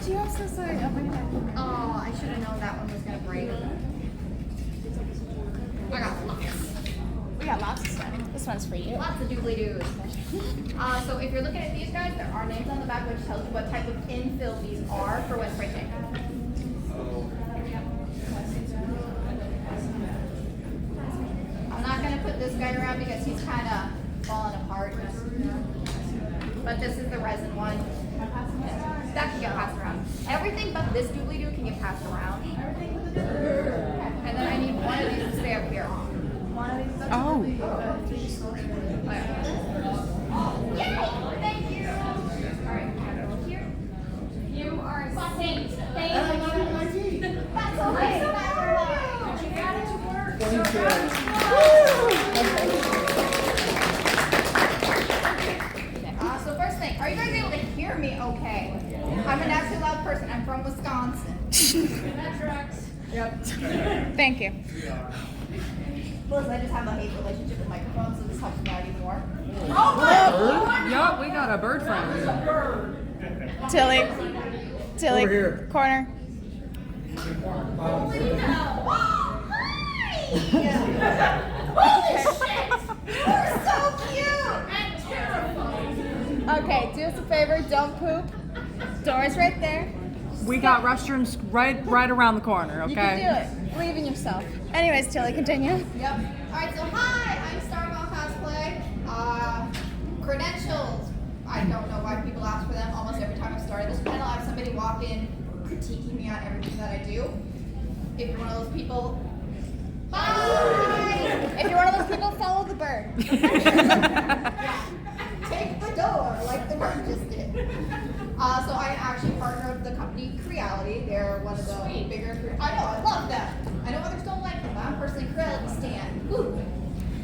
Gee, I'm so sorry. Oh my god. Oh, I should have known that one was gonna break. I got lots. We got lots of stuff. This one's for you. Lots of doobly-doos. So if you're looking at these guys, there are names on the back which tells you what type of infill these are for when printing. I'm not going to put this guy around because he's kind of falling apart. But this is the resin one. That can get passed around. Everything but this doobly-doo can get passed around. And then I need one of these to stay up here. Oh. Yay! Thank you! Alright, look here. You are a saint. Thank you. That's okay. You got it to work. So first thing, are you guys able to hear me okay? I'm a naturally loud person. I'm from Wisconsin. That tracks. Yep. Thank you. Listen, I just have a hate relationship with microphones, so this helps me out even more. Yup, we got a bird friend. Tilly. Over here. Corner. Holy cow! Holy shit! You're so cute! And terrifying. Okay, do us a favor. Don't poop. Door's right there. We got restrooms right around the corner, okay? You can do it. Believe in yourself. Anyways, Tilly, continue. Yep. Alright, so hi, I'm StarFall Cosplay. Credentials. I don't know why people ask for them almost every time I started this channel. I have somebody walk in critiquing me on everything that I do. If you're one of those people, bye! If you're one of those people, follow the bird. Take the door like the bird just did. So I'm actually a partner of the company Creality. They're one of the bigger. I know, I love them. I know others don't like them, but I'm personally a Creality stan. Woo.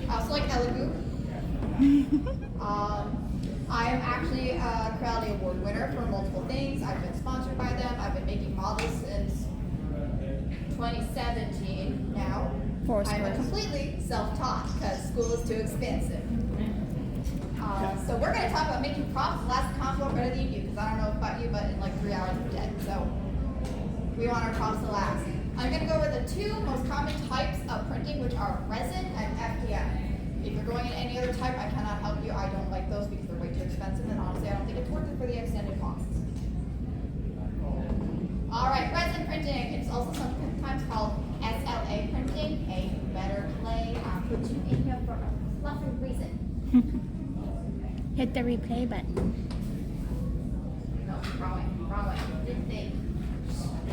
I also like Elegoo. I am actually a Creality Award winner for multiple things. I've been sponsored by them. I've been making models since 2017 now. I'm a completely self-taught because school is too expensive. So we're going to talk about making props last combo better than you because I don't know about you, but in like 3 hours we're dead. So we want our props to last. I'm going to go over the two most common types of printing, which are resin and FDM. If you're going in any other type, I cannot help you. I don't like those because they're way too expensive, and honestly, I don't think it's worth it for the extended costs. All right, resin printing. It's also sometimes called SLA printing. A better play. I'll put you in here for a fluffy reason. Hit the replay button. No, wrong way. Didn't think.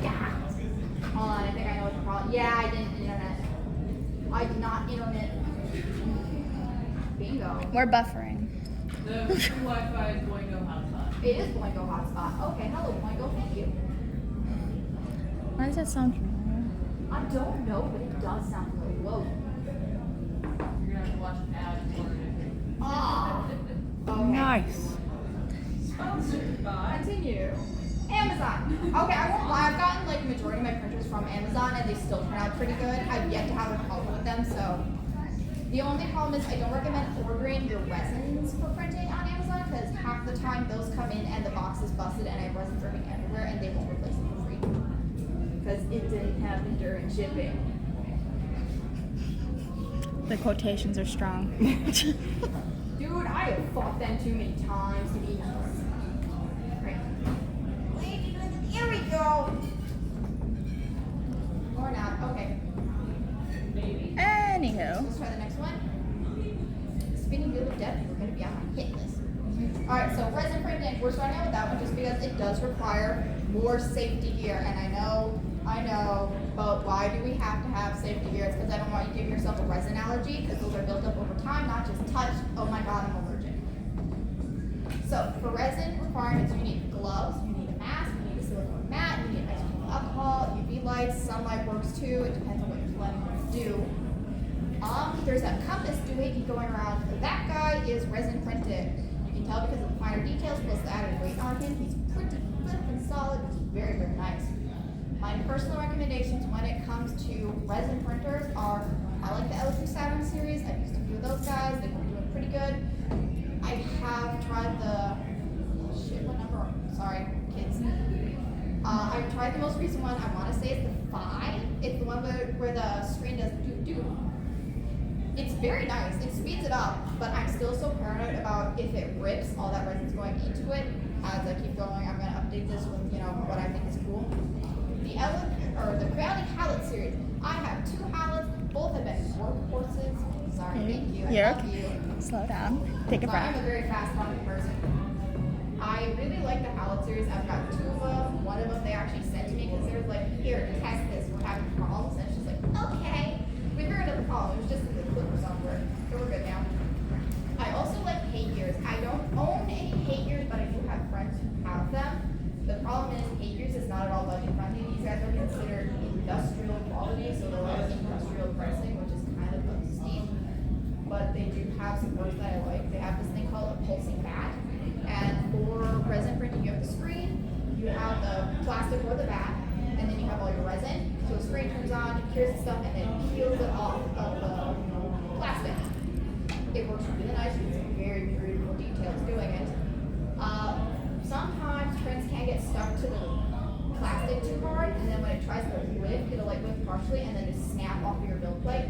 Yeah. Hold on, I think I know what the problem. Yeah, I didn't internet. I did not internet. Bingo. We're buffering. The free Wi-Fi is Boingo hotspot. It is Boingo hotspot. Okay, hello Boingo, thank you. Why does that sound familiar? I don't know, but it does sound really low. You're gonna have to watch an ad in order to. Ah. Okay. Nice. Sponsored by. Continue. Amazon. Okay, I won't lie. I've gotten like majority of my printers from Amazon, and they still turn out pretty good. I've yet to have a problem with them, so. The only problem is I don't recommend ordering your resins for printing on Amazon because half the time those come in and the box is busted and I have resin dripping everywhere and they won't replace it for free because it didn't have endurance shipping. The quotations are strong. Dude, I have fought them too many times to be nice. Right. Here we go. Or not. Okay. Maybe. Anywho. Let's try the next one. Spinning wheel of death, we're going to be on my hit list. Alright, so resin printing, we're starting out with that one just because it does require more safety gear. And I know, but why do we have to have safety gear? It's because I don't want you to give yourself a resin allergy because those are built up over time, not just touch. Oh my god, I'm allergic. So for resin requirements, you need gloves, you need a mask, you need a silicone mat, you need extra alcohol, UV lights, sunlight works too. It depends on what you're planning to do. There's a compass doohickey going around. That guy is resin printed. You can tell because of the finer details plus the added weight on him. He's pretty flippin' solid. He's very, very nice. My personal recommendations when it comes to resin printers are, I like the L37 series. I've used a few of those guys. They've been doing pretty good. I have tried the, shit, what number? Sorry, kids. tried the most recent one. I want to say it's the 5. It's the one where the screen does do. It's very nice. It speeds it up, but I'm still so paranoid about if it rips all that resin's going into it. As I keep going, I'm gonna update this with what I think is cool. The Reality Hallet series. I have 2 hallets. Both have been workhorses. Sorry, thank you. I love you. Slow down. Take a But I'm breath. a very fast talking person. I really like the Hallet series. I've got 2 of them. One of them they actually sent to me because they were like, here, test this. We're having problems. And it's just like, okay. We figured out the problem. It was just in the Clipper software. So we're good now. I also like hate gears. I don't own any hate gears, but I do have friends who have them. The problem is hate gears is not at all budget friendly. These guys are considered industrial quality, so they're like industrial pricing, which is kind of steep. But they do have some words that I like. They have this thing called a pulsing bat. And for resin printing, you have the screen, you have the plastic or the bat, and then you have all your resin. So the screen turns on, it cures the stuff, and then peels it off of the plastic. It works really nice with some very beautiful details doing it. Sometimes prints can get stuck to the plastic too hard, and then when it tries to lift, it'll like lift partially and then just snap off of your build plate.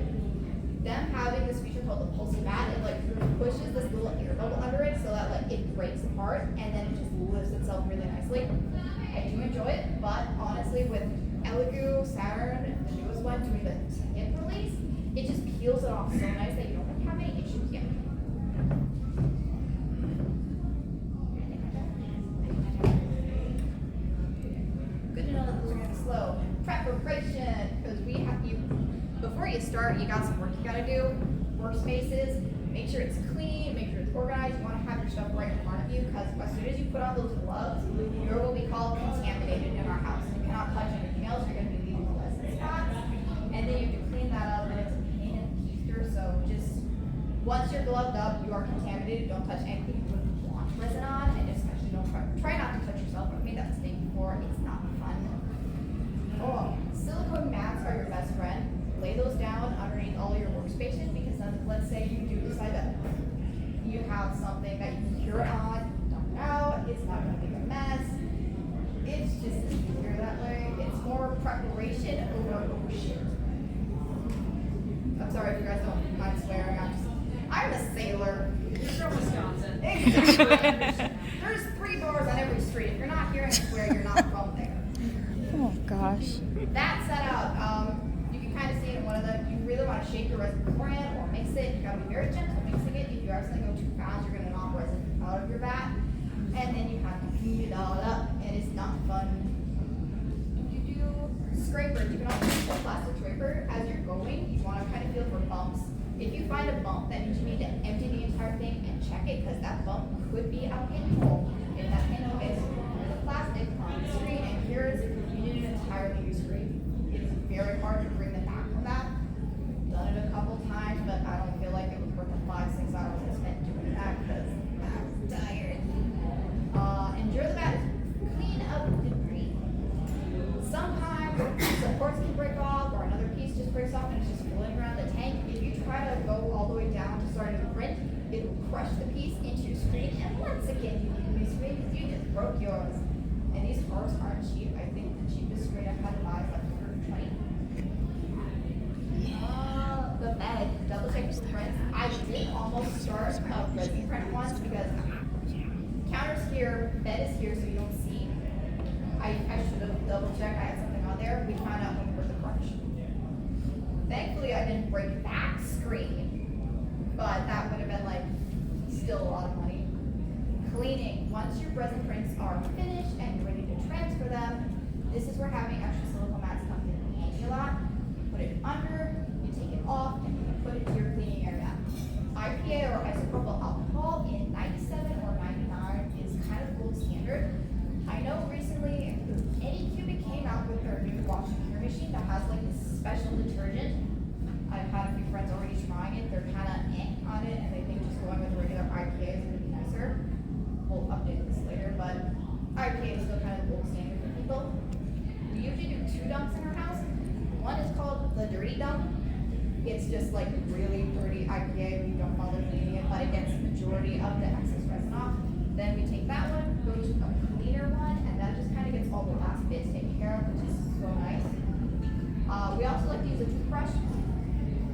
Them having this feature called the pulsing bat, it like pushes this little air bubble under it so that like it breaks apart and then it just lifts itself really nicely. I do enjoy it, but honestly with Elegoo, Saturn, the newest one doing the tip release, it just peels it off so nice that you don't have any issues yet. Good to know that those are gonna slow. Preparation, because we have you. Before you start, you got some work you gotta do. Workspaces, make sure it's clean, make sure it's organized. You wanna have your stuff right in front of you, because as soon as you put on those gloves, you're what we call contaminated in our house. You cannot touch anything else. You're gonna be leaving resin spots, and then you have to clean that up, and it's a pain in the keister. So just once you're gloved up, you are contaminated. Don't touch anything you wouldn't want resin on, and especially don't try not to touch yourself. I've made that mistake before. It's not fun. Oh, silicone mats are your best friend. Lay those down underneath all your workstations, because then let's say you do decide that you have something that you can cure it on, dump it out, it's not going to be a mess. It's just easier that way. It's more preparation over shit. I'm sorry if you guys don't mind swearing. I'm a sailor. You're from Wisconsin. Exactly. There's 3 bars on every street. If you're not hearing me swear, you're not from there. Oh gosh. That setup, you can kind of see in one of them. You really want to shake your resin beforehand or mix it. You got to be very gentle mixing it. If you accidentally go too fast, you're going to knock resin out of your vat. And then you have to heat it all up, and it's not fun. You do scrapers. You can also use a plastic scraper as you're going. You want to kind of feel for bumps. If you find a bump, that means you need to empty the entire thing and check it, because that bump could be a pinhole. If that pinhole gets through the plastic on the screen, and here is if you need an entirely new screen. It's very hard to bring them back from that. Done it a couple times, but I don't feel like it was worth the 5-6 hours I spent doing that, because I'm tired. Endure the bat. Clean up debris. Sometimes some parts can break off, or another piece just breaks off and it's just floating around the tank. If you try to go all the way down to start a new print, it will crush the piece into your screen, and once again, you need a new screen because you just broke yours. And these parts aren't cheap. I think the cheapest screen I've had to buy is like $120. The bed, double check your prints. I did almost start a resin print once because counter's here, bed is here, so you don't see. I should have double checked. I had something on there. We found out when we were the crunch. Thankfully, I didn't break that screen, but that would have been like still a lot of money. Cleaning. Once your resin prints are finished and you're ready to transfer them, this is where having extra silicone mats comes in handy a lot. You put it under, you take it off, and you put it to your cleaning area. IPA or isopropyl alcohol in 97 or 99 is kind of gold standard. I know recently Anycubic came out with their new wash and cure machine that has like this special detergent. I've had a few friends already trying it. They're kind of on it, and they think just going with regular IPA is going to be nicer. We'll update this later, but IPA is still kind of the gold standard for people. We usually do 2 dumps in our house. One is called the dirty dump. It's just like really dirty IPA. We don't bother cleaning it, but it gets the majority of the excess resin off. Then we take that one, go to a cleaner one, and that just kind of gets all the last bits taken care of, which is so nice. We also like to use a toothbrush.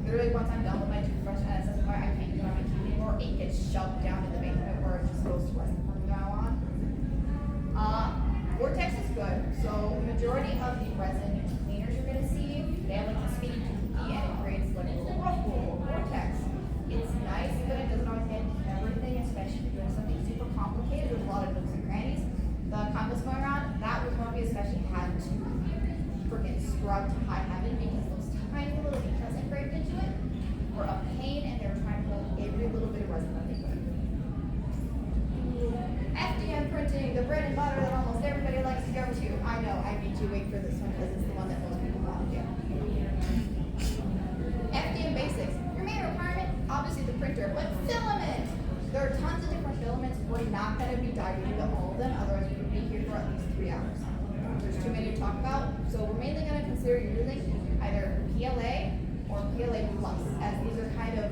Literally once I'm done with my toothbrush and it says I can't use it on my teeth anymore, it gets shoved down in the basement where it just goes to resin from now on. Vortex is good. So the majority of the resin cleaners you're gonna see, they have like a spinny key and it creates like a little whirlpool or vortex. It's nice, but it doesn't always get everything, especially if you're doing something super complicated with a lot of nooks and crannies. The compass going around, that was one we especially had to freaking scrub to high heaven because those tiny little details engraved into it were a pain and they were trying to hold every little bit of resin that they could. FDM printing, the bread and butter that almost everybody likes to go to. I know, I made you wait for this one because it's the one that most people want to do. FDM basics. Your main requirement, obviously the printer, but filament. There are tons of different filaments. We're not going to be diving into all of them, otherwise we would be here for at least 3 hours. There's too many to talk about, so we're mainly going to consider using either PLA or PLA Plus, as these are kind of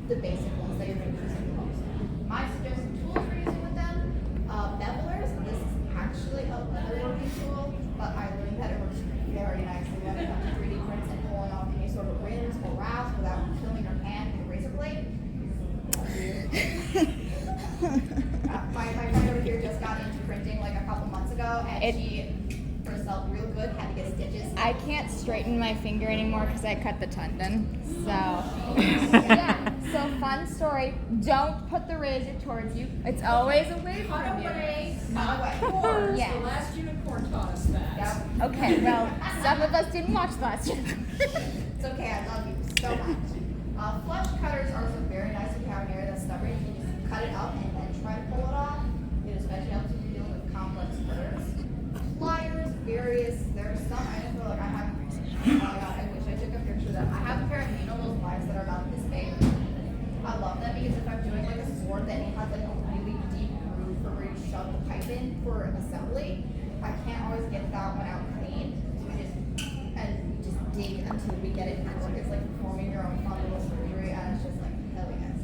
the basic ones that you're going to use the most. My suggested tools for using with them, bevelers. This is actually a leather working tool, but I learned that it works very nicely when it comes to 3D prints and pulling off any sort of rims or wraps without killing your hand with a razor blade. My friend over here just got into printing like a couple months ago, and she herself real good had to get stitches. I can't straighten my finger anymore because I cut the tendon. So, Yeah. So fun story. Don't put the razor towards you. It's always away Cut from you. away, Not not away. forward. Yeah. The last unicorn taught us that. Yep. Okay. Well, some of us didn't watch last year. It's okay, I love you so much. Flush cutters are some very nice if you have an area that's stubborn. You can just cut it up and then try to pull it off. It especially helps if you're dealing with complex curves. Pliers, various, there's some items where like I have, oh my god, I wish I took a picture of them. I have a pair of needle pliers that are about this big. I love them because if I'm doing like a sword that has like a really deep groove for where you shove the pipe in for assembly, I can't always get that one out clean. So we just dig until we get it. It's like performing your own fun little surgery, and it's just like hell yes.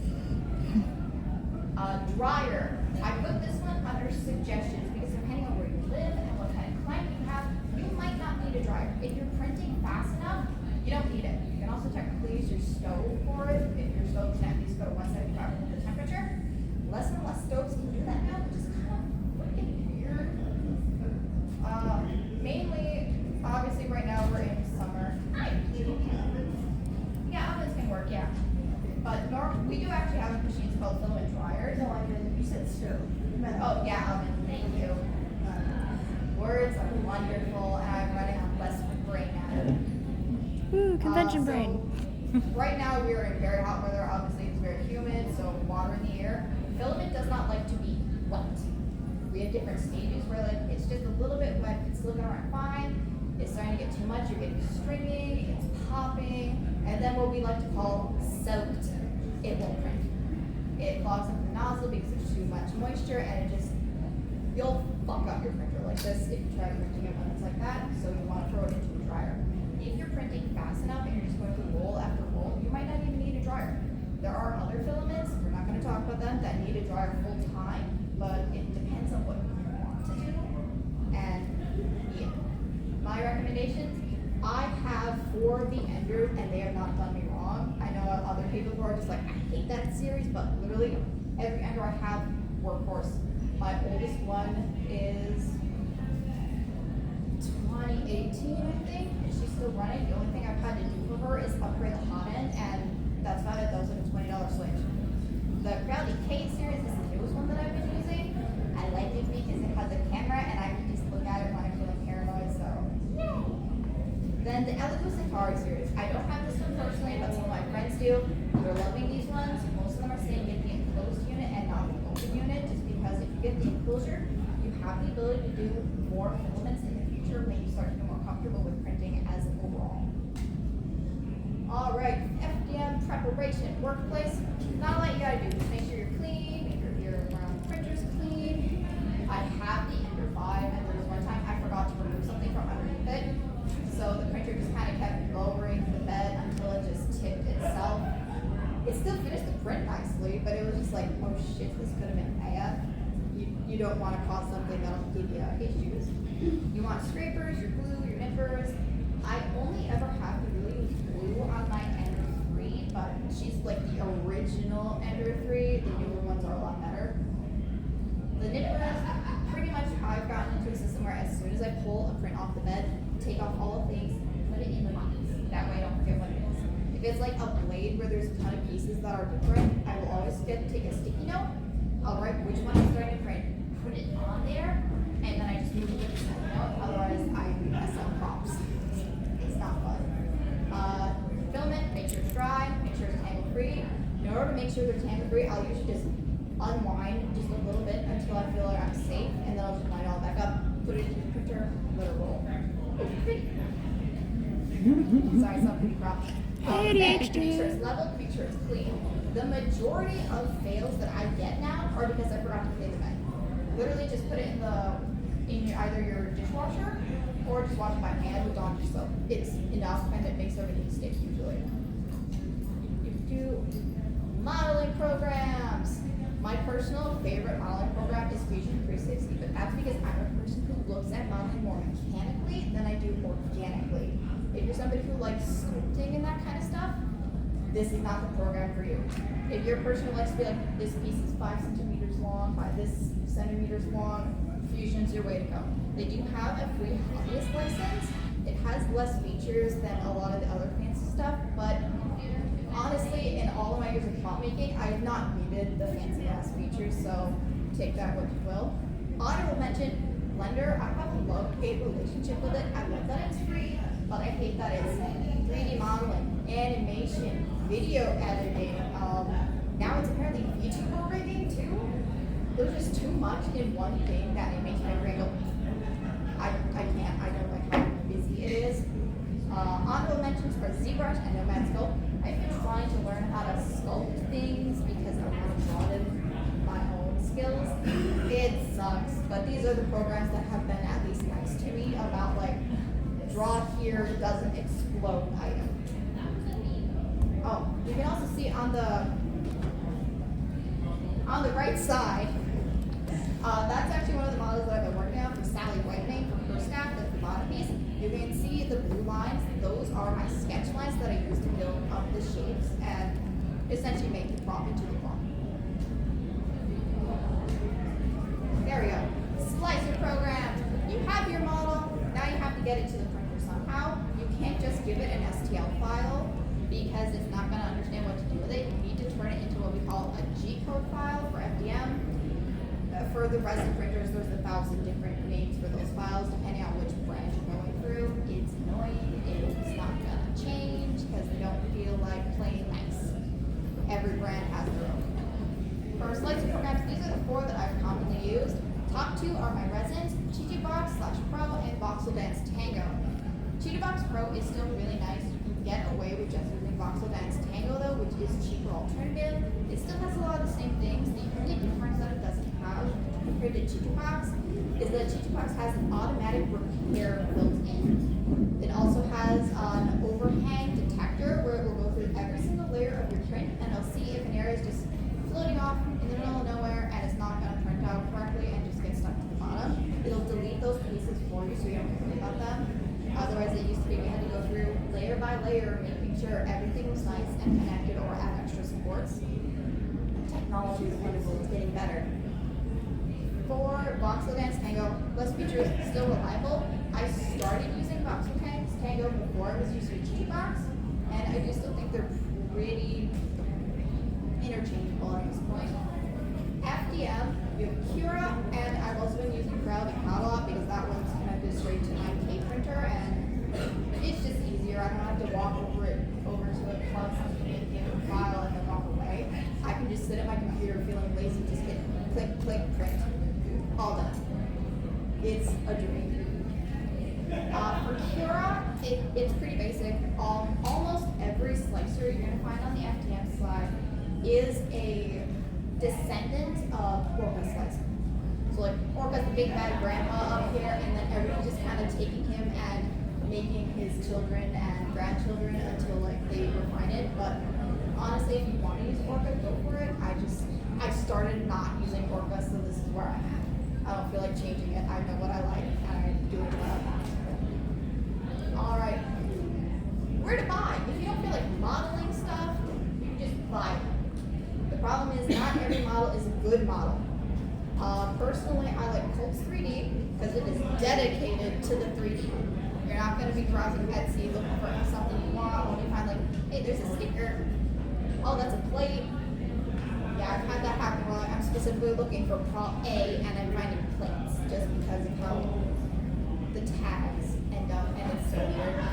Dryer. I put this one under suggestions because depending on where you live and what kind of climate you have, you might not need a dryer. If you're printing fast enough, you don't need it. You can also technically use your stove for it. If your stove can at least go to 175 for the temperature. Less and less stoves can do that now, which is kind of freaking weird. Mainly, obviously right now we're in summer. Yeah, ovens can work, yeah. But we do actually have machines called filament dryers. No, I didn't. You said stove. You meant Oh, yeah, oven, thank you. Words are wonderful, and I'm running on less brain matter. Ooh, convention So, brain. Right now we are in very hot weather, obviously it's very humid, so water in the air. Filament does not like to be wet. We have different stages where like it's just a little bit wet, it's still gonna run fine. It's starting to get too much, you're getting stringing, it's popping, and then what we like to call soaked, it won't print. It clogs up the nozzle because there's too much moisture, and you'll fuck up your printer like this if you try printing it when it's like that, so you want to throw it into a dryer. If you're printing fast enough and you're just going through roll after roll, you might not even need a dryer. There are other filaments, we're not going to talk about them, that need a dryer full time, but it depends on what you want to do. And yeah, my recommendations, I have 4 of the Enders and they have not done me wrong. I know other people who are just like, I hate that series, but literally every Ender I have workhorse. My oldest one is 2018, I think, and she's still running. The only thing I've had to do for her is upgrade the hot end, and that's about it. That was like a $20 switch. The Crowley Kate series is the newest one that I've been using. I like it because it has a camera, and I can just look at it when I'm feeling paranoid, so yay! Then the Elegoo Centauri series. I don't have this one personally, but some of my friends do. They're loving these ones. Most of them are saying get the enclosed unit and not the open unit, just because if you get the enclosure, you have the ability to do more filaments in the future when you start to get more comfortable with printing as an overall. All right, FDM preparation workplace. Not a lot you gotta do. Just make sure you're clean, make sure your printer's clean. I have the Ender 5, and there was one time I forgot to remove something from underneath it. So the printer just kind of kept lowering the bed until it just tipped itself. It still finished the print nicely, but it was just like, oh shit, this could have been bad. you don't want to cause something that'll give you issues. You want scrapers, your glue, your nippers. I only ever have to really use glue on my Ender 3, but she's like the original Ender 3. The newer ones are a lot better. The nippers, pretty much I've gotten into a system where as soon as I pull a print off the bed, take off all the things, put it in the box. That way I don't forget what it is. If it's like a blade where there's a ton of pieces that are different, I will always take a sticky note. I'll write which one I'm starting to print, put it on there, and then I just move it with the sticky note. Otherwise, I mess up props. It's not fun. Filament, make sure it's dry, make sure it's tangle free. In order to make sure they're tangle free, I'll usually just unwind just a little bit until I feel like I'm safe, and then I'll just line it all back up, put it into the printer, let it roll. Sorry, some pretty rough. Make sure it's level, make sure it's clean. The majority of fails that I get now are because I forgot to clean the bed. Literally just put it in either your dishwasher or just wash it by hand with Dawn dish soap. It's enough and it makes everything stick usually. You do modeling programs. My personal favorite modeling program is Fusion 360, but that's because I'm a person who looks at modeling more mechanically than I do organically. If you're somebody who likes sculpting and that kind of stuff, this is not the program for you. If you're a person who likes to be like, this piece is 5 centimeters long by this centimeters long, Fusion's your way to go. They do have a free hobbyist license. It has less features than a lot of the other fancy stuff, but honestly, in all of my years of prop making, I have not needed the fancy ass features, so take that what you will. Honorable mention, Blender. I have a love-hate relationship with it. I love that it's free, but I hate that it's 3D modeling, animation, video editing. Now it's apparently VTuber rigging too. There's just too much in one thing that it makes my brain go, I can't. I don't like how busy it is. Honorable mentions are ZBrush and Nomad Sculpt. I've been trying to learn how to sculpt things because I want to broaden my own skills. It sucks, but these are the programs that have been at least nice to me about like draw here doesn't explode item. Oh, you can also see on the right side, that's actually one of the models that I've been working on from Sally Whitening from her staff. That's the bottom piece. You can see the blue lines. Those are my sketch lines that I use to build up the shapes and essentially make the prop into the prop. There we go. Slicer program. You have your model. Now you have to get it to the printer somehow. You can't just give it an STL file because it's not going to understand what to do with it. You need to turn it into what we call a G-code file for FDM. For the resin printers, there's 1,000 different names for those files depending on which branch you're going through. It's annoying. It's not going to change because they don't feel like playing nice. Every brand has their own. For slicer programs, these are the 4 that I've commonly used. Top 2 are my resins, Chichibox/Pro and Voxel Dance Tango. Chichibox Pro is still really nice. You can get away with just using Voxel Dance Tango though, which is a cheaper alternative. It still has a lot of the same things. The only difference that it doesn't have compared to Chichibox is that Chichibox has an automatic repair built in. It also has an overhang detector where it will go through every single layer of your print and it'll see if an area is just floating off in the middle of nowhere and it's not going to print out correctly and just get stuck to the bottom. It'll delete those pieces for you so you don't have to worry about them. Otherwise, it used to be we had to go through layer by layer, making sure everything was nice and connected or add extra supports. Technology is wonderful, it's getting better. For Voxel Dance Tango, less features, still reliable. I started using Voxel Dance Tango before I was using Chichibox, and I do still think they're pretty interchangeable at this point. FDM, you have Cura, and I've also been using Crowd a lot because that one's connected straight to my K printer, and it's just easier. I don't have to walk over to it, plug something in, get a file, and then walk away. I can just sit at my computer feeling lazy, just hit click, click, print. All done. It's a dream. For Cura, it's pretty basic. Almost every slicer you're going to find on the FDM side is a descendant of Orca Slicer. So like Orca's the big bad grandpa up here, and then everybody's just kind of taking him and making his children and grandchildren until like they refine it. But honestly, if you want to use Orca, go for it. I started not using Orca, so this is where I'm at. I don't feel like changing it. I know what I like, and I do it what I want. All right. Where to buy? If you don't feel like modeling stuff, you just buy it. The problem is not every model is a good model. Personally, I like Colts 3D because it is dedicated to the 3D. You're not going to be browsing Etsy looking for something you want when you find like, hey, there's a sticker. Oh, that's a plate. Yeah, I've had that happen where I'm specifically looking for prop A and I'm finding plates just because of how the tags end up, and it's so weird.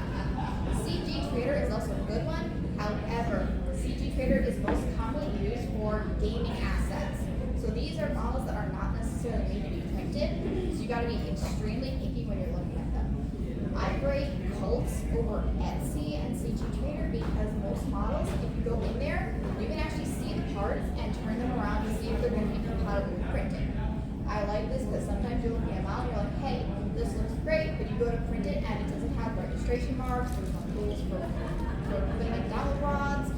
CG Trader is also a good one. However, CG Trader is most commonly used for gaming assets. So these are models that are not necessarily made to be printed, so you gotta be extremely picky when you're looking at them. I rate Cults over Etsy and CG Trader because most models, if you go in there, you can actually see the parts and turn them around to see if they're gonna be compatible with printing. I like this because sometimes you're looking at a model and you're like, hey, this looks great, but you go to print it and it doesn't have registration marks, there's no tools for putting like dowel rods.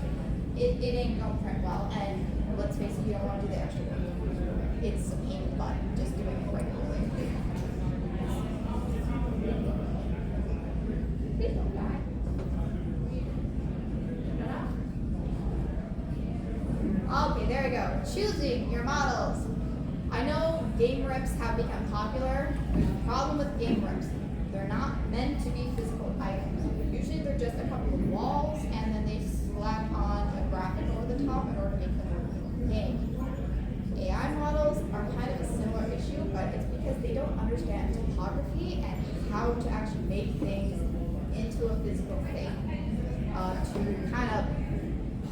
It ain't gonna print well, and let's face it, you don't wanna do the extra work. It's a pain in the butt just doing it regularly. Please don't die. Okay, there we go. Choosing your models. I know game rips have become popular. There's a problem with game rips. They're not meant to be physical items. Usually they're just a couple of walls and then they slap on a graphic over the top in order to make them work for the game. AI models are kind of a similar issue, but it's because they don't understand topography and how to actually make things into a physical thing. To kind of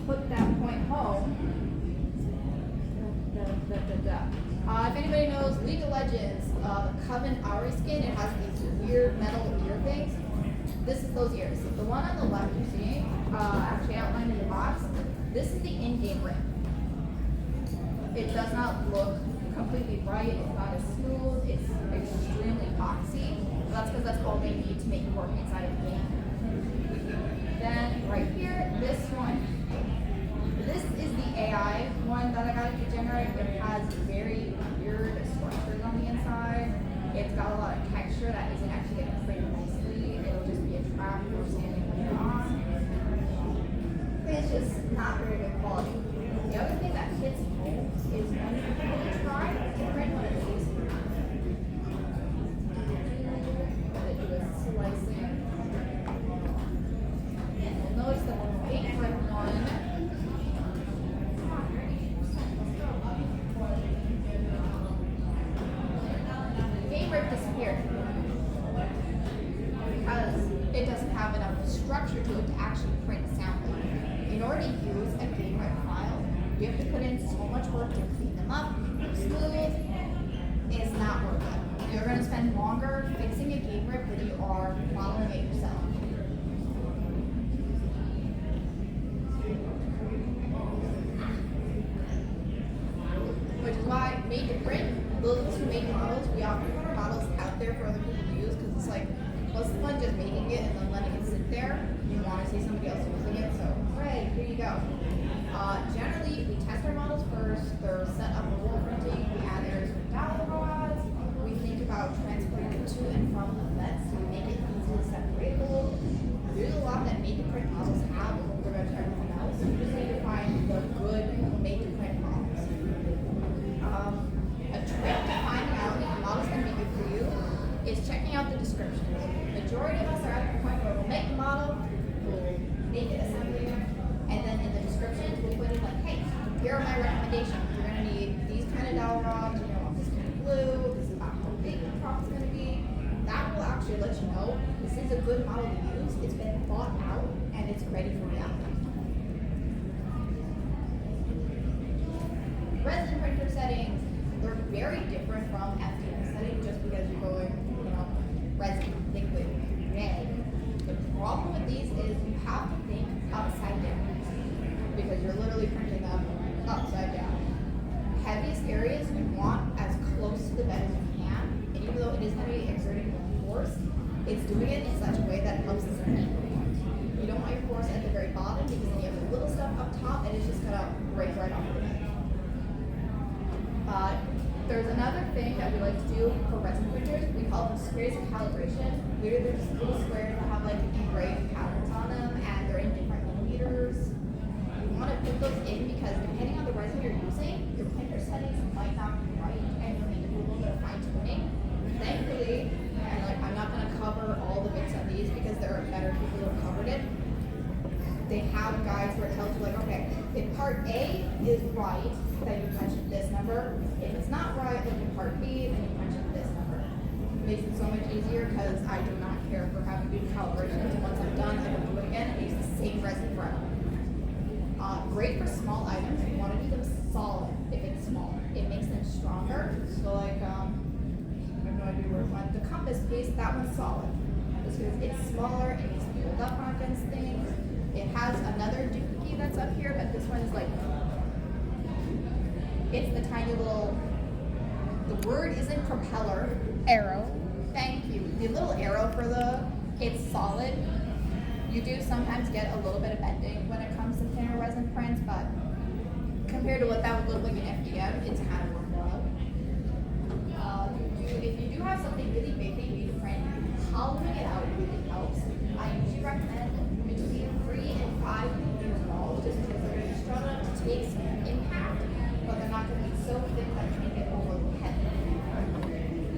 put that point home, if anybody knows League of Legends, the Coven Auri skin, it has these weird metal ear things. This is those ears. The one on the left you're seeing, actually outlined in the box, this is the in-game ring. It does not look completely right, it's not as smooth, it's extremely boxy. That's because that's all they need to make it work inside of the game. Then right here, this one. This is the AI one that I got to generate. It has very weird structures on the inside. It's got a lot of texture that isn't actually going to print nicely. It'll just be a trap or standing later on. It's just not very good quality. The other thing that hits home is when you try to print one of these, they do a slicing. And you'll notice that the big red one, disappeared because it doesn't have enough structure to it to actually print sample. In order to use a game rip file, you have to put in so much work to clean them up, smooth. It's not worth it. You're going to spend longer fixing a game rip than you are modeling it yourself. Which is why made to print, those of us who make models, we often put our models out there for other people to use because it's like, what's the fun just making it and then letting it sit there? You want to see somebody else using it, so hooray, here you go. Generally, we test our models first. They're set up for roll printing. We add areas for dowel rods. We think about transporting it to and from events so we make it easily separatable. There's a lot that made to print models have over everything else. You just need to find the good made to print models. A trick to finding out if a model's going to be good for you is checking out the descriptions. Majority of us are at the point where we'll make the model, we'll make it assembly, and then in the descriptions we'll put in like, hey, here are my recommendations. You're going to need these kind of dowel rods, you're going to want this kind of glue, this is about how big the prop's going to be. That will actually let you know this is a good model to use, it's been thought out, and it's ready for reality. Resin printer settings, they're very different from FDM settings just because you're going, resin, liquid, red. The problem with these is you have to think upside down because you're literally printing them upside down. Heaviest areas you want as close to the bed as you can, and even though it is going to be exerting force, it's doing it in such a way that helps the cement. You don't want your force at the very bottom because then you have the little stuff up top and it's just going to break right off the bed. There's another thing that we like to do for resin printers. We call them squares of calibration. They're just little squares that have like engraved patterns on them, and they're in different millimeters. You want to put those in because depending on the resin you're using, your printer settings might not be right, and you'll need to do a little bit of fine tuning. Thankfully, and like I'm not going to cover all the bits on these because there are better people who have covered it. They have guides where it tells you like, okay, if part A is right, then you punch in this number. If it's not right, look at part B, then you punch in this number. It makes it so much easier because I do not care for having to do calibrations. And once I'm done, I don't do it again. I use the same resin forever. Great for small items. You want to do them solid if it's small. It makes them stronger. So like, I have no idea where it went. The compass piece, that one's solid. Just because it's smaller, it needs to hold up on against things. It has another duplicate that's up here, but this one is like, it's the tiny little, the word isn't propeller. Arrow. Thank you. The little arrow for it's solid. You do sometimes get a little bit of bending when it comes to thinner resin prints, but compared to what that would look like in FDM, it's kind of worthwhile. If you do have something really big that you need to print, hollowing it out really helps. I usually recommend between 3 and 5 millimeter walls just because they're going to be strong enough to take some impact, but they're not going to be so thick that you make it overly heavy.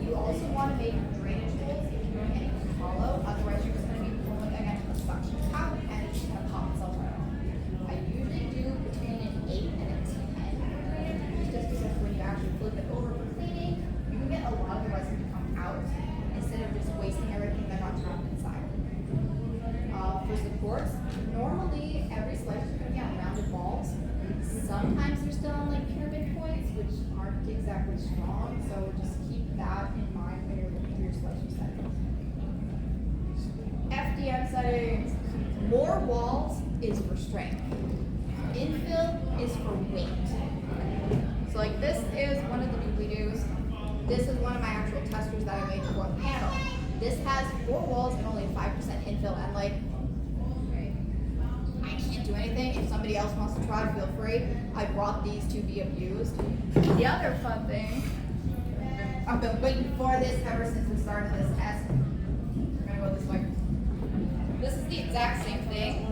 You also want to make drainage holes if you're doing anything hollow, otherwise you're just going to be pulling against the suction cup and it's going to pop itself right off. I usually do between an 8 and a 10 for drainage, just because when you actually flip it over for cleaning, you can get a lot of the resin to come out instead of just wasting everything that got trapped inside. For supports, normally every slice is going to be on rounded balls. Sometimes they're still on like pyramid points, which aren't exactly strong, so just keep that in mind when you're looking through your slicer settings. FDM settings, more walls is for strength. Infill is for weight. So like this is one of the doobly-doos. This is one of my actual testers that I made for a panel. This has 4 walls and only 5% infill, and like, I can't do anything. If somebody else wants to try, feel free. I brought these to be abused. The other fun thing, I've been waiting for this ever since we started this test. We're gonna go this way. This is the exact same thing.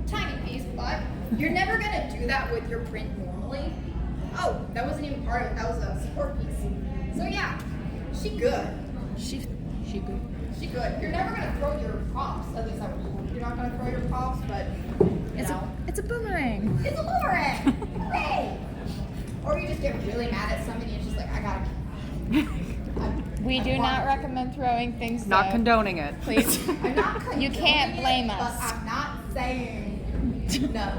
Tiny piece, but you're never gonna do that with your print normally. Oh, that wasn't even part of it. That was a support piece. So yeah, she good. She good. She good. You're never gonna throw your props. At least I would hope you're not gonna throw your props, but you know. It's a boomerang. It's a boomerang! Hooray! Or you just get really mad at somebody and it's just like, I gotta. We do not recommend throwing things. Not though. condoning it. Please. I'm not condoning You can't blame it, us. But I'm not saying no.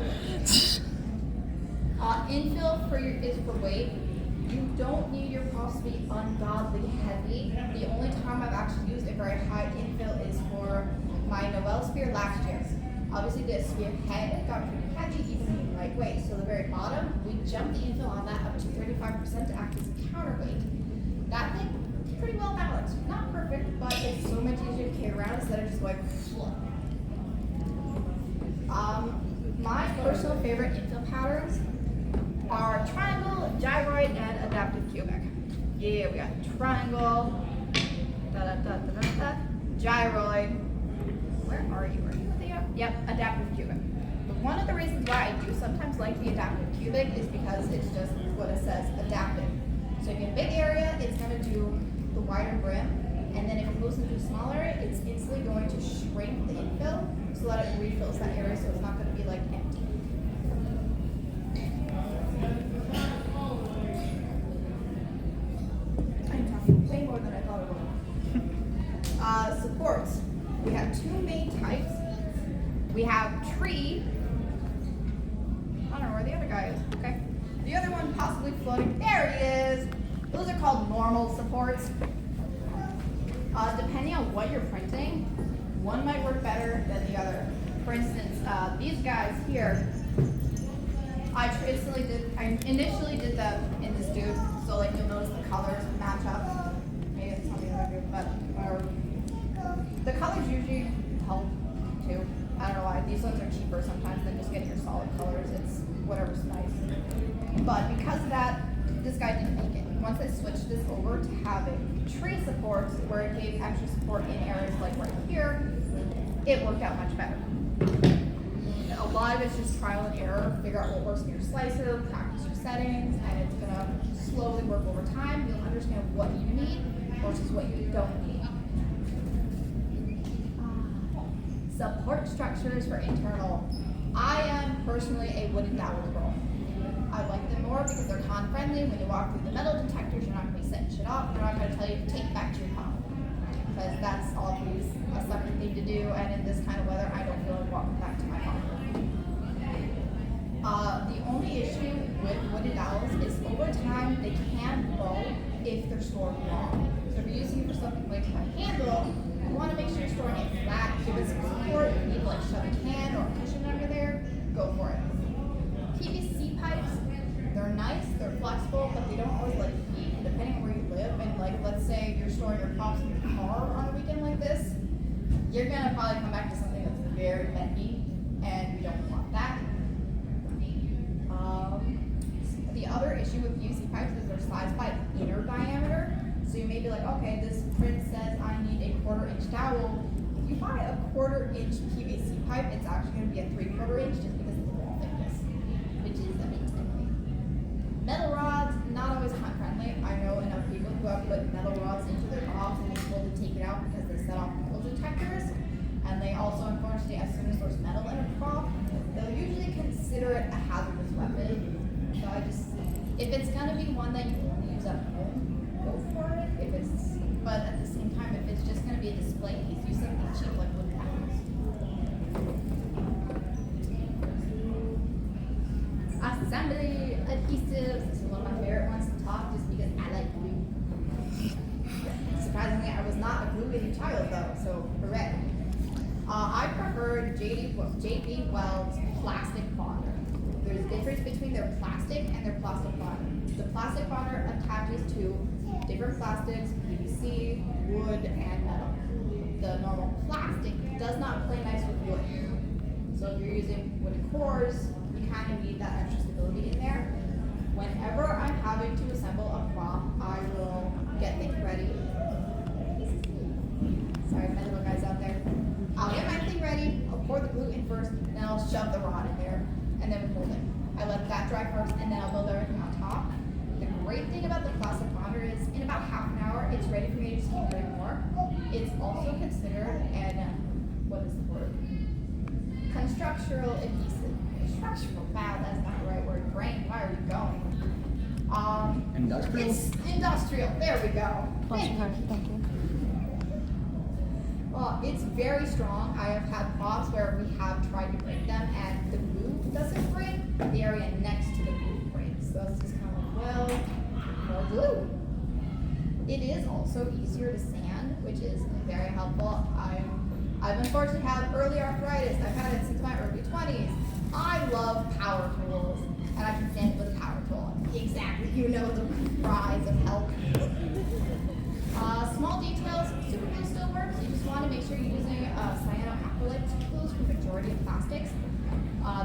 Infill is for weight. You don't need your props to be ungodly heavy. The only time I've actually used a very high infill is for my Noel spear last year. Obviously the spear head got pretty heavy, even being lightweight. So the very bottom, we jumped the infill on that up to 35% to act as a counterweight. That thing, pretty well balanced. Not perfect, but it's so much easier to carry around instead of just like flip. My personal favorite infill patterns are triangle, gyroid, and adaptive cubic. Yeah, we got triangle, gyroid. Where are you? Are you there? Yep, adaptive cubic. But one of the reasons why I do sometimes like the adaptive cubic is because it's just what it says, adaptive. So if you have a big area, it's going to do the wider brim, and then if it moves into smaller, it's instantly going to shrink the infill so that it refills that area, so it's not going to be like empty. I'm talking way more than I thought I would. Supports. We have 2 main types. We have tree. I don't know where the other guy is. Okay. The other one possibly floating. There he is. Those are called normal supports. Depending on what you're printing, one might work better than the other. For instance, these guys here, I initially did them in this dude, so like you'll notice the colors match up. Maybe it's not the other dude, but the colors usually help too. I don't know why. These ones are cheaper sometimes than just getting your solid colors. It's whatever's nice. But because of that, this guy didn't make it. Once I switched this over to having tree supports, where it gave extra support in areas like right here, it worked out much better. A lot of it's just trial and error, figure out what works in your slicer, practice your settings, and it's gonna slowly work over time. You'll understand what you need versus what you don't need. Support structures for internal. I am personally a wooden dowel girl. I like them more because they're con friendly. When you walk through the metal detectors, you're not going to be setting shit off. They're not going to tell you to take it back to your con. Because that's always a sucker thing to do, and in this kind of weather, I don't feel like walking back to my con. The only issue with wooden dowels is over time they can bow if they're stored wrong. So if you're using it for something like a handle, you want to make sure you're storing it flat, give it some support. If you need to like shove a can or a cushion under there, go for it. PVC pipes, they're nice, they're flexible, but they don't always like heat depending on where you live. And like, let's say you're storing your props in your car on a weekend like this, you're gonna probably come back to something that's very bendy, and we don't want that. The other issue with PVC pipes is they're sized by inner diameter. So you may be like, okay, this print says I need a 1/4 inch dowel. If you buy a 1/4 inch PVC pipe, it's actually gonna be a 3/4 inch just because of the wall thickness, which is a bit tickly. Metal rods, not always con friendly. I know enough people who have put metal rods into their props and been told to take it out because they set off metal detectors. And they also, unfortunately, as soon as there's metal in a prop, they'll usually consider it a hazardous weapon. So if it's gonna be one that you only use at home, go for it. But at the same time, if it's just gonna be a display piece, use something cheap like wood panels. Assembly adhesives. This is one of my favorite ones to talk just because I like glue. Surprisingly, I was not a glue-eating child though, so hooray. I prefer JB Weld's plastic bonder. There's a difference between their plastic and their plastic bonder. The plastic bonder attaches to different plastics, PVC, wood, and metal. The normal plastic does not play nice with wood. So if you're using wooden cores, you kind of need that extra stability in there. Whenever I'm having to assemble a prop, I will get things ready. Sorry, my little guys out there. I'll get my thing ready, I'll pour the glue in first, then I'll shove the rod in there, and then we hold it. I let that dry first, and then I'll build everything on top. The great thing about the plastic bonder is in about half an hour, it's ready for me to just keep doing more. It's also considered what is the word? Constructional adhesive. Constructional, wow, that's not the right word. Brain, why are you going? Industrial? It's industrial, there we go. Bless your heart, thank you. Well, it's very strong. I have had props where we have tried to break them and the glue doesn't break, the area next to the glue breaks. So it's just kind of like, well, more glue. It is also easier to sand, which is very helpful. I've unfortunately had early arthritis. I've had it since my early 20s. I love power tools, and I can sand with a power tool. Exactly, you know the rise of help. Small details, super glue still works. You just want to make sure you're using cyanoacrylate super glues for the majority of plastics.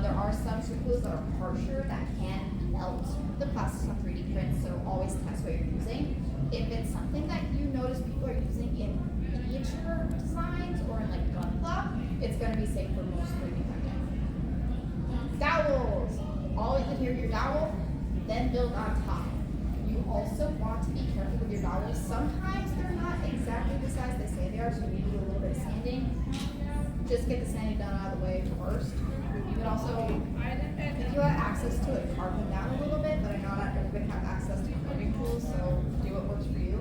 There are some super glues that are harsher that can melt the plastics on 3D prints, so always test what you're using. If it's something that you notice people are using in miniature designs or in like gunpla, it's going to be safe for most 3D printing. Dowels. Always adhere to your dowel, then build on top. You also want to be careful with your dowels. Sometimes they're not exactly the size they say they are, so you need to do a little bit of sanding. Just get the sanding done out of the way first. You can also, if you have access to it, carve them down a little bit, but I know not everybody has access to carving tools, so do what works for you.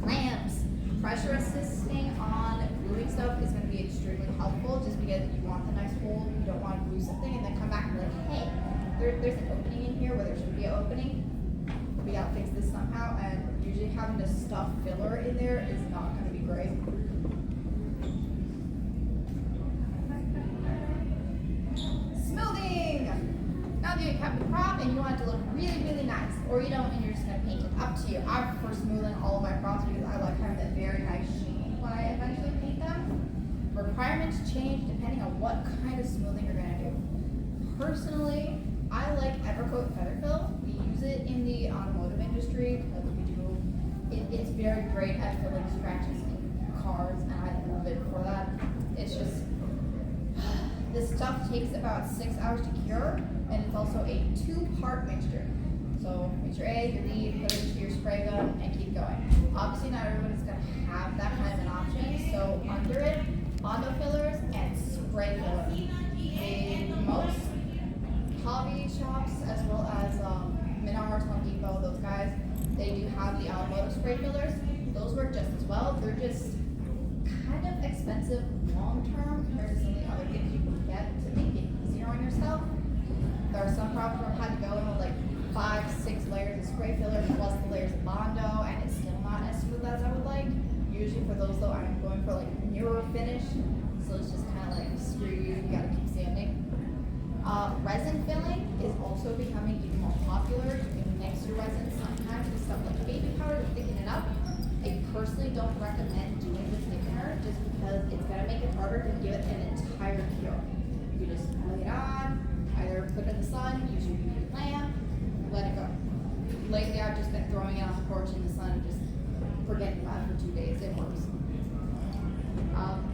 Clamps. Pressure assisting on gluing stuff is going to be extremely helpful just because you want the nice hold, you don't want to glue something and then come back and be like, hey, there's an opening in here where there should be an opening. We gotta fix this somehow, and usually having to stuff filler in there is not going to be great. Smoothing! Now that you have the prop and you want it to look really, really nice, or you don't and you're just going to paint it, up to you. I prefer smoothing all of my props because I like having that very nice sheen when I eventually paint them. Requirements change depending on what kind of smoothing you're going to do. Personally, I like Evercoat Feather Fill industry because we do. It's very great at filling scratches in cars, and I love it for that. It's just this stuff takes about 6 hours to cure, and it's also a 2-part mixture. So mixture A, your B, put it into your spray gun, and keep going. Obviously, not everybody's gonna have that kind of an option, so under it, Bondo fillers and spray filler. Most hobby shops, as well as Menards, Home Depot, those guys, they do have the automotive spray fillers. Those work just as well. They're just kind of expensive long term compared to some of the other things you can get to make it easier on yourself. There are some products where I've had to go in with like 5-6 layers of spray filler plus the layers of Bondo, and it's still not as smooth as I would like. Usually for those though, I'm going for like newer finish, so it's just kind of like screw you gotta keep sanding. Resin filling is also becoming even more popular. You can mix your resin sometimes with stuff like baby powder to thicken it up. I personally don't recommend doing the thickener just because it's gonna make it harder to give it an entire cure. You just lay it on, either put it in the sun, use your UV lamp, let it go. Lately I've just been throwing it on the porch in the sun and just forgetting about it for 2 days. It works.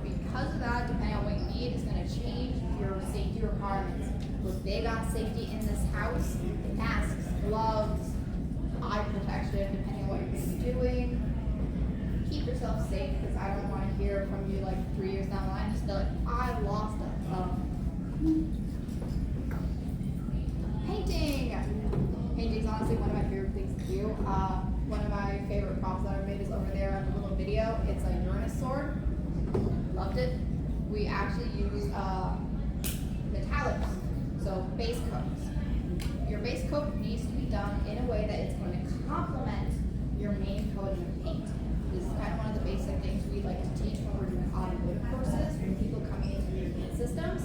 Because of that, depending on what you need, it's going to change your safety requirements. We're big on safety in this house. Masks, gloves, eye protection, depending on what you're going to be doing. Keep yourself safe, because I don't want to hear from you like 3 years down the line, just be like, I lost a thumb. Painting! Painting's honestly one of my favorite things to do. One of my favorite props that I've made is over there on the little video. It's a Uranus sword. Loved it. We actually use metallics, so base coats. Your base coat needs to be done in a way that it's going to complement your main coating of paint. This is kind of one of the basic things we like to teach when we're doing automotive courses for people coming into new paint systems.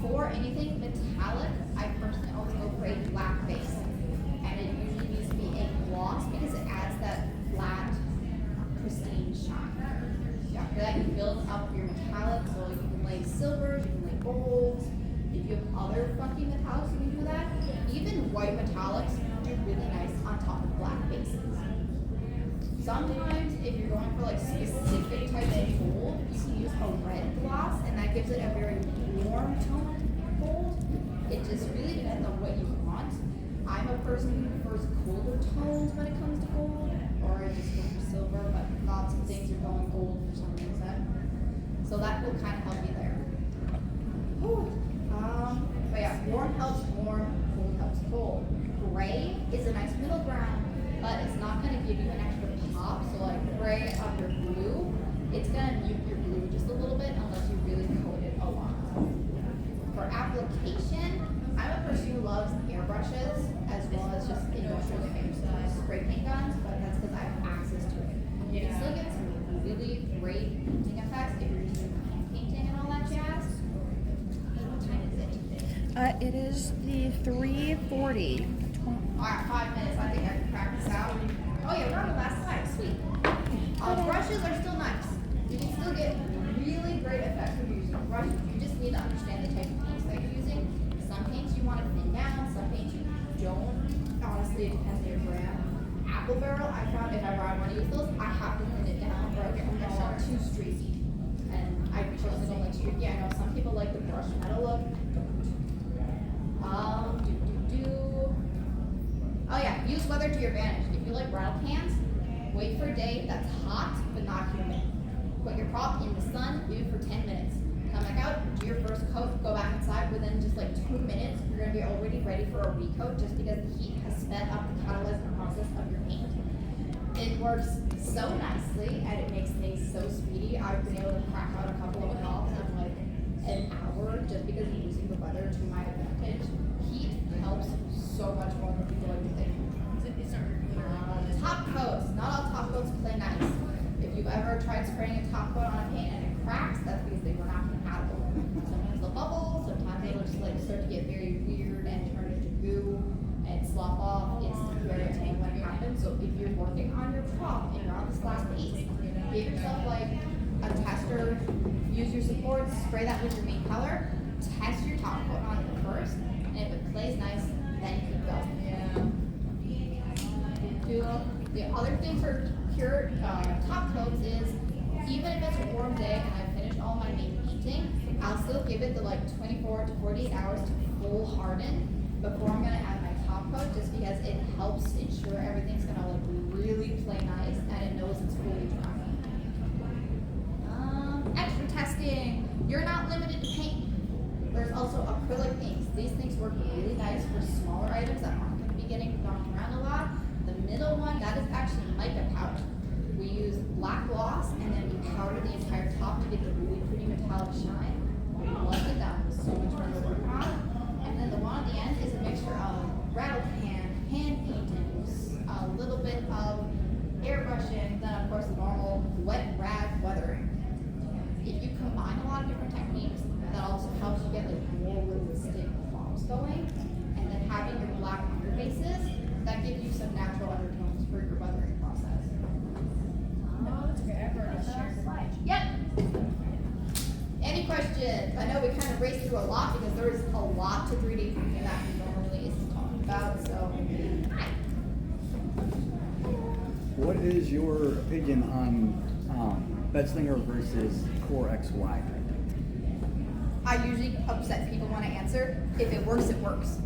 For anything metallic, I personally always go for a black base, and it usually needs to be a gloss because it adds that flat, pristine shine. After that, you build up your metallic, so you can lay silvers, you can lay golds. If you have other funky metallics, you can do that. Even white metallics do really nice on top of black bases. Sometimes, if you're going for like specific types of gold, you can use a red gloss, and that gives it a very warm tone gold. It just really depends on what you want. I'm a person who prefers colder tones when it comes to gold, or I just go for silver, but lots of things are going gold for some reason. So that will kind of help you there. Whew. But yeah, warm helps warm, cold helps cold. Gray is a nice middle ground, but it's not going to give you an extra pop. So like gray on your blue, it's going to mute your blue just a little bit unless you really coat it a lot. For application, I'm a person who loves airbrushes as well as just industrial spray paint guns, but that's because I have access to it. You can still get some really great painting effects if you're using hand painting and all that jazz. What time is it? It is the 3:40. Alright, 5 minutes. I think I can practice out. Oh yeah, we're on the last slide. Sweet. Brushes are still nice. You can still get really great effects when you're using a brush. You just need to understand the type of paints that you're using. Some paints you want to thin down, some paints you don't. Honestly, it depends on your brand. Apple Barrel, I found if ever I want to use those, I have to thin it down or I get too streaky. And I personally don't like streaky. I know some people like the brush metal look. Oh yeah, use weather to your advantage. If you like rattle cans, wait for a day that's hot but not humid. Put your prop in the sun, leave it for 10 minutes. Come back out, do your first coat, go back inside. Within just like 2 minutes, you're gonna be already ready for a recoat just because the heat has sped up the catalyzing process of your paint. It works so nicely and it makes things so speedy. I've been able to crack out a couple of tops in like an hour just because I'm using the weather to my advantage. Heat helps so much more than people like to think. Top coats. Not all top coats play nice. If you've ever tried spraying a top coat on a paint and it cracks, that's because they were not compatible. Sometimes they'll bubble, sometimes they'll just like start to get very weird and turn into goo and slop off. It's very irritating when it happens. So if you're working on your prop and you're on this last piece, give yourself like a tester, use your supports, spray that with your main color, test your top coat on it first, and if it plays nice, then keep going. The other thing for Cura top coats is, even if it's a warm day and I've finished all my main painting, I'll still give it the like 24 to 48 hours to full harden before I'm gonna add my top coat, just because it helps ensure everything's gonna like really play nice and it knows it's fully dry. Extra testing. You're not limited to paint. There's also acrylic inks. These things work really nice for smaller items that aren't gonna be getting knocked around a lot. The middle one, that is actually mica powder. We use black gloss and then we powder the entire top to get the really pretty metallic shine. Blend it down with so much fun to work on. And then the one at the end is a mixture of rattle can, hand painting, a little bit of airbrushing, then of course the normal wet rag weathering. If you combine a lot of different techniques, that also helps you get like more realistic prompts going. And then having your black underbases, that gives you some natural undertones for your weathering process. Yep. Any questions? I know we kind of raced through a lot because there is a lot to 3D printing that we normally isn't talking about. So, What is your opinion on Bedslinger versus Core XY? I usually upset people when I answer. If it works, it works.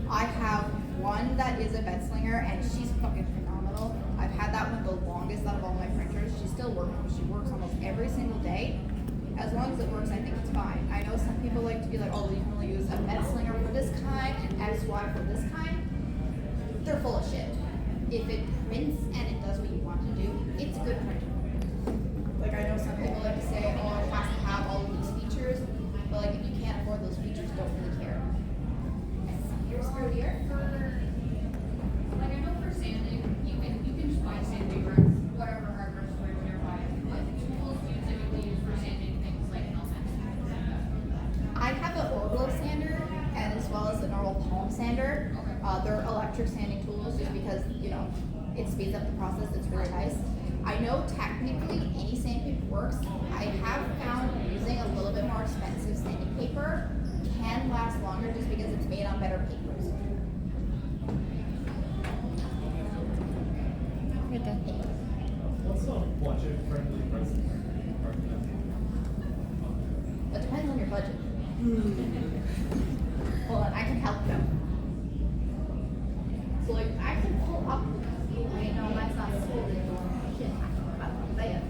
I have one that is a bed slinger and she's fucking phenomenal. I've had that one the longest out of all my printers. She still works. She works almost every single day. As long as it works, I think it's fine. I know some people like to be like, oh, you can only use a bed slinger for this kind and XY for this kind. They're full of shit. If it prints and it does what you want to do, it's a good printer. Like I know some people like to say, oh, it has to have all of these features, but like if you can't afford those features, don't really care. Here's screw here. Like I know for sanding, you can just buy sandpaper, whatever hardware store you're nearby. What tools do you typically use for sanding things like helmets? I have an orbital sander and as well as the normal palm sander. They're electric sanding tools just because, you know, it speeds up the process. It's really nice. I know technically any sandpaper works. I have found using a little bit more expensive sanding paper can last longer just because it's made on better papers. What's a budget-friendly present? It depends on your budget. Hold on, I can help you. So like I can pull up. Wait, no, that's not school. Shit, there.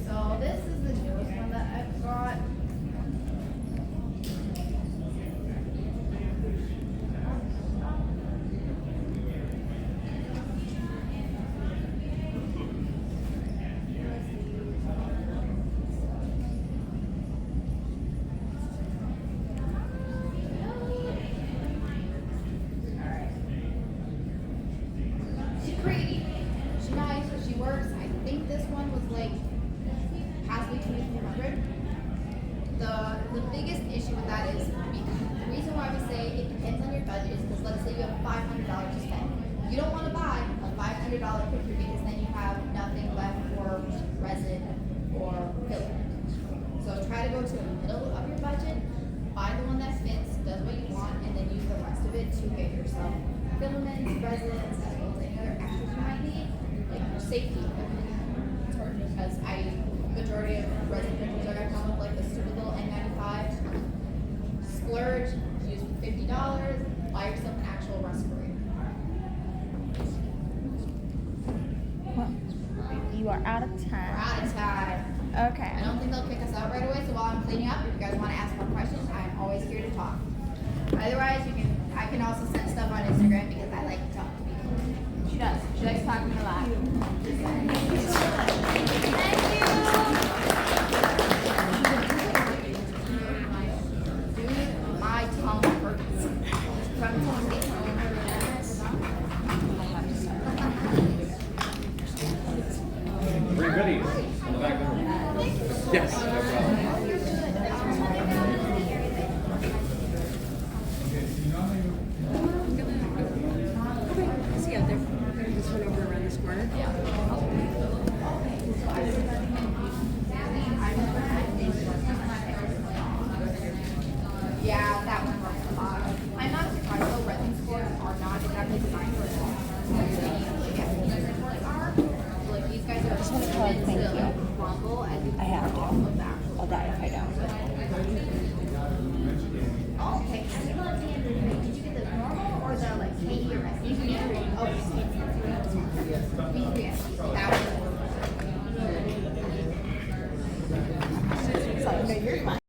So this is the newest one that I've got. She's pretty. She's nice. She works. I think this one was like possibly 2,400. The biggest issue with that is because the reason why we say it depends on your budget is because let's say you have $500 to spend. You don't want to buy a $500 printer because then you have nothing left for resin or filler. So try to go to the middle of your budget, buy the one that fits, does what you want, and then use the rest of it to get yourself filaments, resins, as well as any other extras you might need, like your safety equipment. Because majority of resin printers are gonna come with like the stupid little N95. Splurge, use $50, buy yourself an actual respirator. You are out of We're time. out of time. Okay. I don't think they'll kick us out right away, so while I'm cleaning up, if you guys want to ask more questions, I'm always here to talk. Otherwise, I can also send stuff on Instagram because I like to talk to people. She does. She likes talking a lot. Dude, my tongue hurts. From talking. Bring goodies in the back of the room. Yes. No problem. See out there. This one over around this corner. Yeah, that one hurts a lot. I'm not surprised though. color, thank you. I have to. I'll die if I don't.